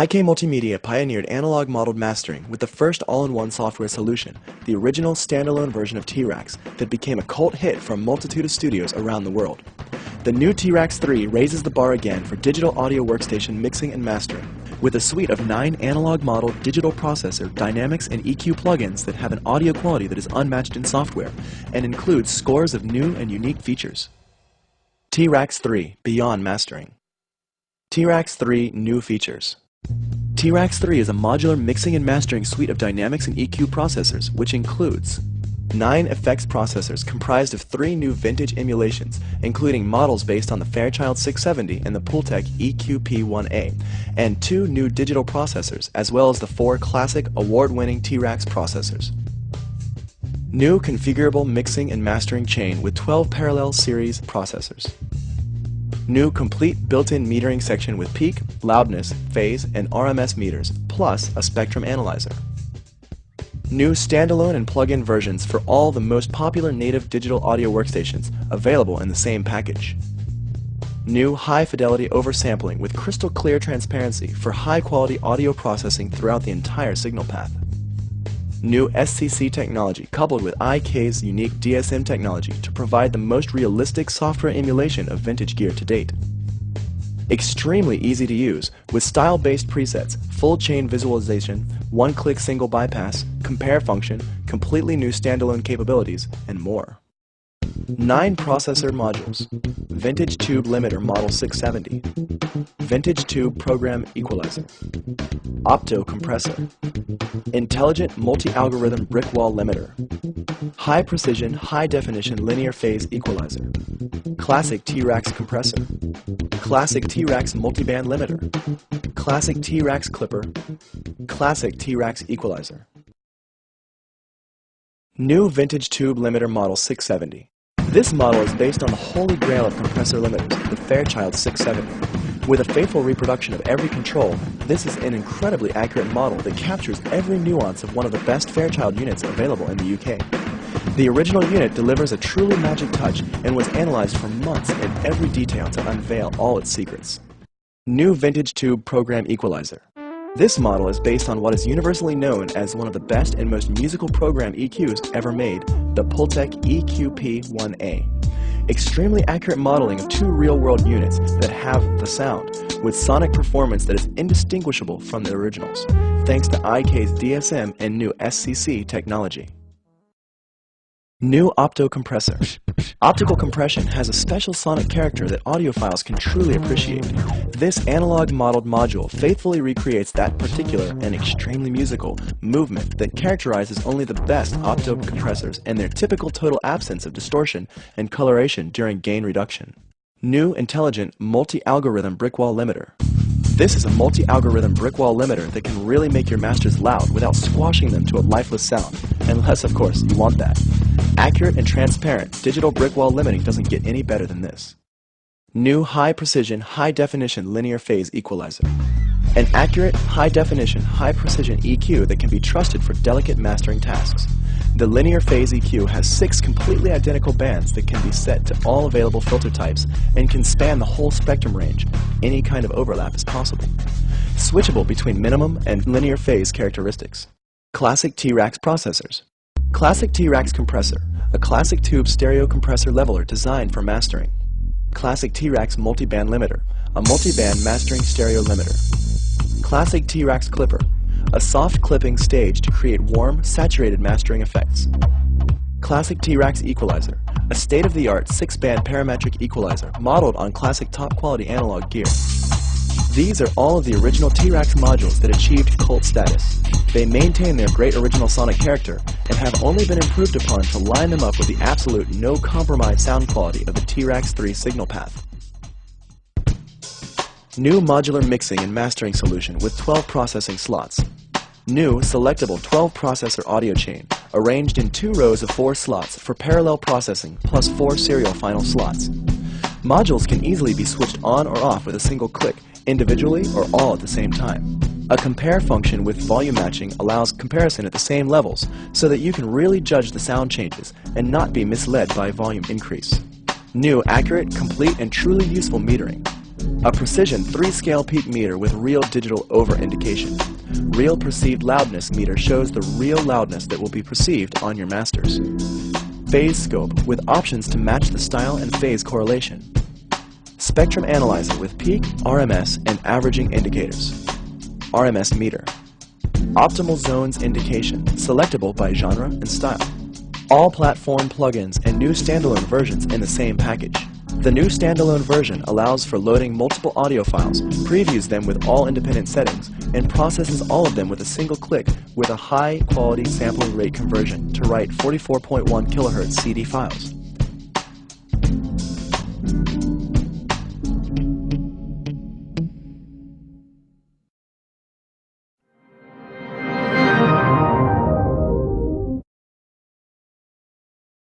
IK Multimedia pioneered analog modeled mastering with the first all-in-one software solution, the original standalone version of T-RackS that became a cult hit for a multitude of studios around the world. The new T-RackS 3 raises the bar again for digital audio workstation mixing and mastering, with a suite of 9 analog modeled digital processor, dynamics, and EQ plugins that have an audio quality that is unmatched in software and includes scores of new and unique features. T-RackS 3 Beyond Mastering. T-RackS 3 New Features. T-RackS 3 is a modular mixing and mastering suite of dynamics and EQ processors, which includes 9 effects processors comprised of 3 new vintage emulations, including models based on the Fairchild 670 and the Pultec EQP1A, and 2 new digital processors, as well as the 4 classic award-winning T-RackS processors. New configurable mixing and mastering chain with 12 parallel series processors. New complete built-in metering section with peak, loudness, phase, and RMS meters, plus a spectrum analyzer. New standalone and plug-in versions for all the most popular native digital audio workstations available in the same package. New high-fidelity oversampling with crystal clear transparency for high-quality audio processing throughout the entire signal path. New SCC technology coupled with IK's unique DSM technology to provide the most realistic software emulation of vintage gear to date. Extremely easy to use with style-based presets, full chain visualization, one-click single bypass, compare function, completely new standalone capabilities, and more. 9 processor modules. Vintage tube limiter model 670. Vintage tube program equalizer. Opto compressor. Intelligent multi-algorithm brickwall limiter. High precision, high definition linear phase equalizer. Classic T-RackS compressor. Classic T-RackS multiband limiter. Classic T-RackS clipper. Classic T-RackS equalizer. New vintage tube limiter model 670. This model is based on the holy grail of compressor limiters, the Fairchild 670. With a faithful reproduction of every control, this is an incredibly accurate model that captures every nuance of one of the best Fairchild units available in the UK. The original unit delivers a truly magic touch and was analyzed for months in every detail to unveil all its secrets. New vintage tube program equalizer. This model is based on what is universally known as one of the best and most musical program EQs ever made, the Pultec EQP1A. Extremely accurate modeling of 2 real-world units that have the sound, with sonic performance that is indistinguishable from the originals, thanks to IK's DSM and new SCC technology. New Opto compressor. Optical compression has a special sonic character that audiophiles can truly appreciate. This analog modeled module faithfully recreates that particular and extremely musical movement that characterizes only the best Opto compressors and their typical total absence of distortion and coloration during gain reduction. New intelligent multi-algorithm brickwall limiter. This is a multi-algorithm brickwall limiter that can really make your masters loud without squashing them to a lifeless sound, unless, of course, you want that. Accurate and transparent digital brickwall limiting doesn't get any better than this. New high-precision, high-definition linear phase equalizer. An accurate, high-definition, high-precision EQ that can be trusted for delicate mastering tasks. The Linear Phase EQ has 6 completely identical bands that can be set to all available filter types and can span the whole spectrum range. Any kind of overlap is possible. Switchable between minimum and linear phase characteristics. Classic T-RackS processors. Classic T-RackS compressor, a classic tube stereo compressor leveler designed for mastering. Classic T-RackS multiband limiter, a multiband mastering stereo limiter. Classic T-RackS clipper, a soft clipping stage to create warm, saturated mastering effects. Classic T-RackS equalizer, a state-of-the-art 6-band parametric equalizer modeled on classic top-quality analog gear. These are all of the original T-RackS modules that achieved cult status. They maintain their great original sonic character and have only been improved upon to line them up with the absolute no-compromise sound quality of the T-RackS 3 signal path. New modular mixing and mastering solution with 12 processing slots. New selectable 12 processor audio chain, arranged in 2 rows of 4 slots for parallel processing plus 4 serial final slots. Modules can easily be switched on or off with a single click, individually or all at the same time. A compare function with volume matching allows comparison at the same levels so that you can really judge the sound changes and not be misled by volume increase. New accurate, complete, and truly useful metering. A precision 3-scale peak meter with real digital over indication. Real perceived loudness meter shows the real loudness that will be perceived on your masters. Phase scope with options to match the style and phase correlation. Spectrum analyzer with peak, RMS, and averaging indicators. RMS meter. Optimal zones indication, selectable by genre and style. All platform plugins and new standalone versions in the same package. The new standalone version allows for loading multiple audio files, previews them with all independent settings, and processes all of them with a single click with a high-quality sampling rate conversion to write 44.1 kHz CD files.